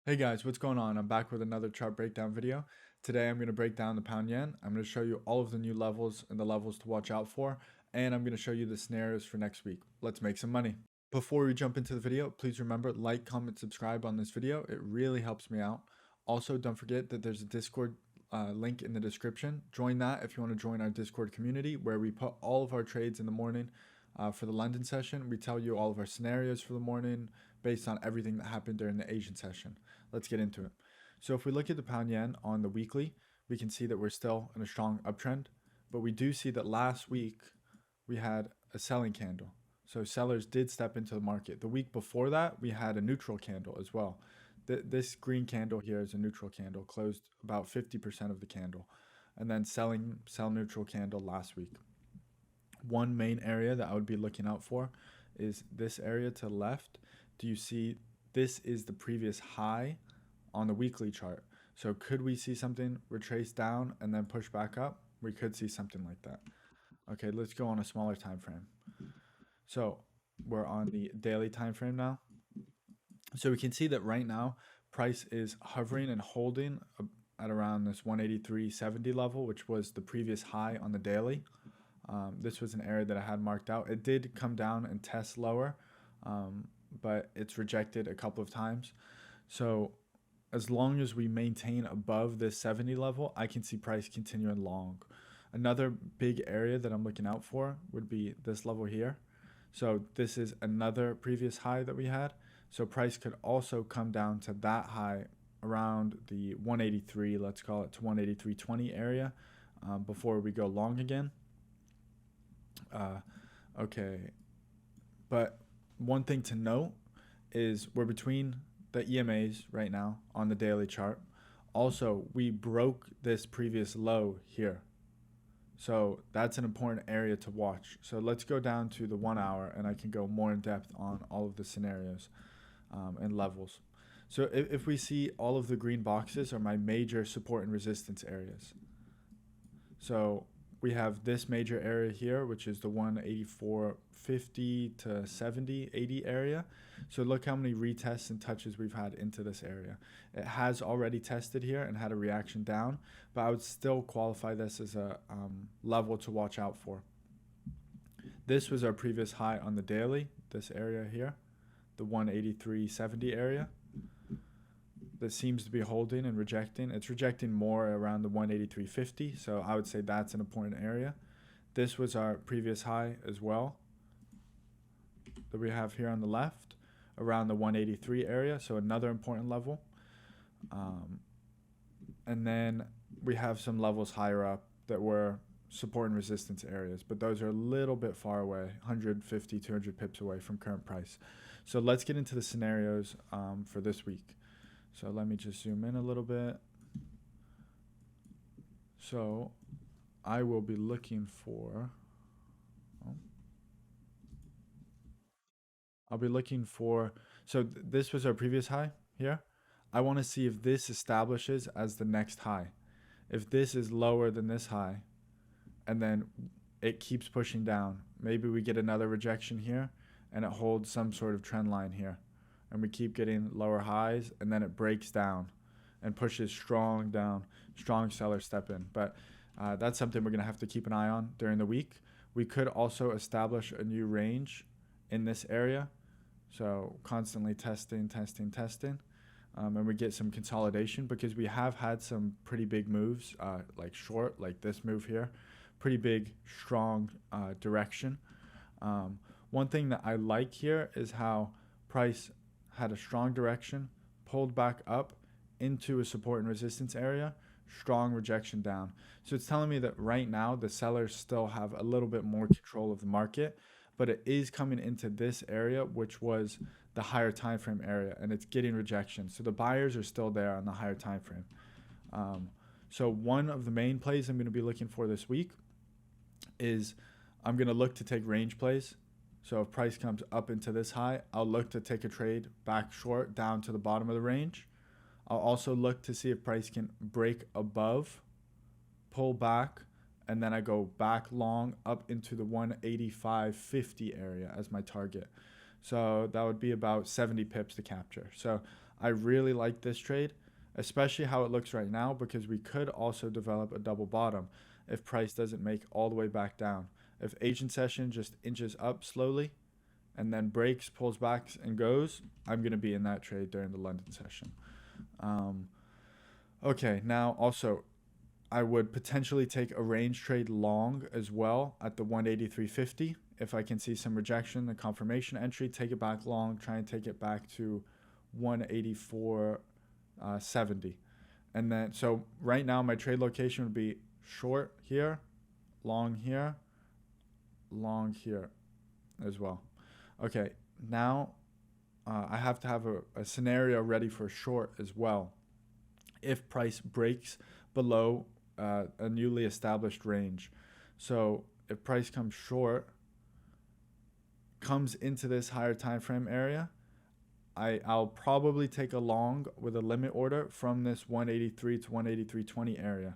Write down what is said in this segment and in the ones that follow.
Hey guys, what's going on? I'm back with another chart breakdown video. Today I'm going to break down the pound yen. I'm going to show you all of the new levels and the levels to watch out for, and I'm going to show you the scenarios for next week. Let's make some money. Before we jump into the video, please remember like, comment, subscribe on this video. It really helps me out. Also, don't forget that there's a Discord link in the description. Join that if you want to join our Discord community where we put all of our trades in the morning. For the London session, we tell you all of our scenarios for the morning based on everything that happened during the Asian session. Let's get into it. So if we look at the pound yen on the weekly, we can see that we're still in a strong uptrend, but we do see that last week we had a selling candle. So sellers did step into the market. The week before that, we had a neutral candle as well. This green candle here is a neutral candle, closed about 50% of the candle, and then sell neutral candle last week. One main area that I would be looking out for is this area to the left. Do you see this is the previous high on the weekly chart? So could we see something retrace down and then push back up? We could see something like that. Okay, let's go on a smaller time frame. So we're on the daily time frame now. So we can see that right now price is hovering and holding at around this 183.70 level, which was the previous high on the daily. This was an area that I had marked out. It did come down and test lower, but it's rejected a couple of times. So as long as we maintain above this 70 level, I can see price continuing long. Another big area that I'm looking out for would be this level here. So this is another previous high that we had. So price could also come down to that high around the 183, let's call it to 183.20 area before we go long again. Okay, but one thing to note is we're between the EMAs right now on the daily chart. Also, we broke this previous low here. So that's an important area to watch. So let's go down to the 1 hour and I can go more in depth on all of the scenarios and levels. So if we see all of the green boxes are my major support and resistance areas. So we have this major area here, which is the 184.50 to 70, 80 area. So look how many retests and touches we've had into this area. It has already tested here and had a reaction down, but I would still qualify this as a level to watch out for. This was our previous high on the daily, this area here, the 183.70 area. That seems to be holding and rejecting. It's rejecting more around the 183.50, so I would say that's an important area. This was our previous high as well that we have here on the left, around the 183 area, so another important level. And then we have some levels higher up that were support and resistance areas, but those are a little bit far away, 150, 200 pips away from current price. So let's get into the scenarios for this week. So let me just zoom in a little bit. So I will be looking for, so this was our previous high here. I want to see if this establishes as the next high. If this is lower than this high and then it keeps pushing down, maybe we get another rejection here and it holds some sort of trend line here. And we keep getting lower highs, and then it breaks down and pushes strong down, strong sellers step in. But that's something we're going to have to keep an eye on during the week. We could also establish a new range in this area. So constantly testing, and we get some consolidation because we have had some pretty big moves, like short, like this move here, pretty big, strong direction. One thing that I like here is how price had a strong direction, pulled back up into a support and resistance area, strong rejection down. So it's telling me that right now the sellers still have a little bit more control of the market, but it is coming into this area, which was the higher time frame area, and it's getting rejection. So the buyers are still there on the higher time frame. So one of the main plays I'm going to be looking for this week is I'm going to look to take range plays. So if price comes up into this high, I'll look to take a trade back short down to the bottom of the range. I'll also look to see if price can break above, pull back, and then I go back long up into the 185.50 area as my target. So that would be about 70 pips to capture. So I really like this trade, especially how it looks right now, because we could also develop a double bottom if price doesn't make all the way back down. If Asian session just inches up slowly and then breaks, pulls back, and goes, I'm going to be in that trade during the London session. Okay, now also, I would potentially take a range trade long as well at the 183.50. If I can see some rejection, the confirmation entry, take it back long, try and take it back to 184.70. And then, so right now my trade location would be short here, long here as well. Okay, now I have to have a scenario ready for short as well. If price breaks below a newly established range. So if price comes short, comes into this higher time frame area, I'll probably take a long with a limit order from this 183 to 183.20 area,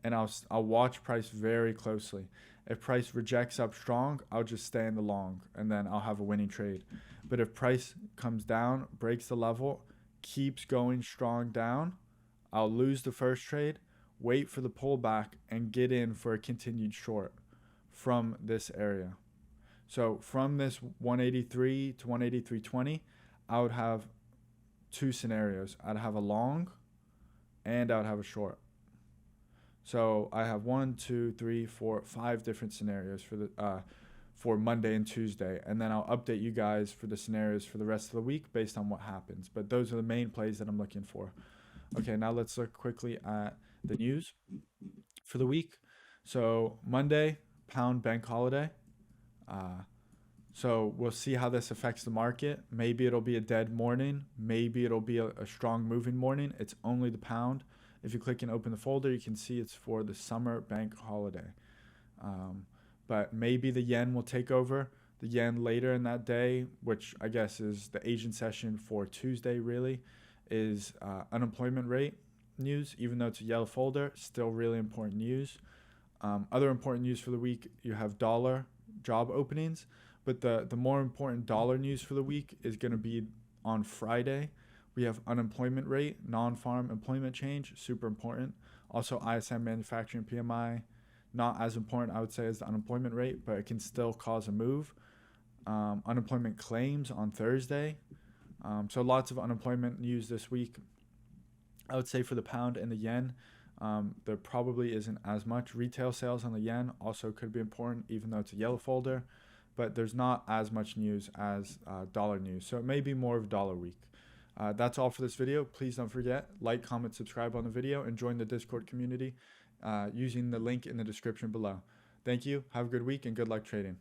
and I'll watch price very closely. If price rejects up strong, I'll just stay in the long, and then I'll have a winning trade. But if price comes down, breaks the level, keeps going strong down, I'll lose the first trade, wait for the pullback, and get in for a continued short from this area. So from this 183 to 183.20, I would have two scenarios. I'd have a long and I would have a short. So I have 1, 2, 3, 4, 5 different scenarios for Monday and Tuesday, and then I'll update you guys for the scenarios for the rest of the week based on what happens. But those are the main plays that I'm looking for. Okay, now let's look quickly at the news for the week. So Monday, pound bank holiday. So we'll see how this affects the market. Maybe it'll be a dead morning. Maybe it'll be a strong moving morning. It's only the pound. If you click and open the folder, you can see it's for the summer bank holiday. But maybe the yen will take over. The yen later in that day, which I guess is the Asian session for Tuesday really, is unemployment rate news. Even though it's a yellow folder, still really important news. Other important news for the week, you have dollar job openings. But the more important dollar news for the week is going to be on Friday. We have unemployment rate, non-farm employment change, super important. Also ISM manufacturing PMI, not as important I would say as the unemployment rate, but it can still cause a move. Unemployment claims on Thursday. So lots of unemployment news this week. I would say for the pound and the yen, there probably isn't as much. Retail sales on the yen also could be important, even though it's a yellow folder. But there's not as much news as dollar news. So it may be more of dollar week. That's all for this video. Please don't forget, like, comment, subscribe on the video, and join the Discord community using the link in the description below. Thank you. Have a good week and good luck trading.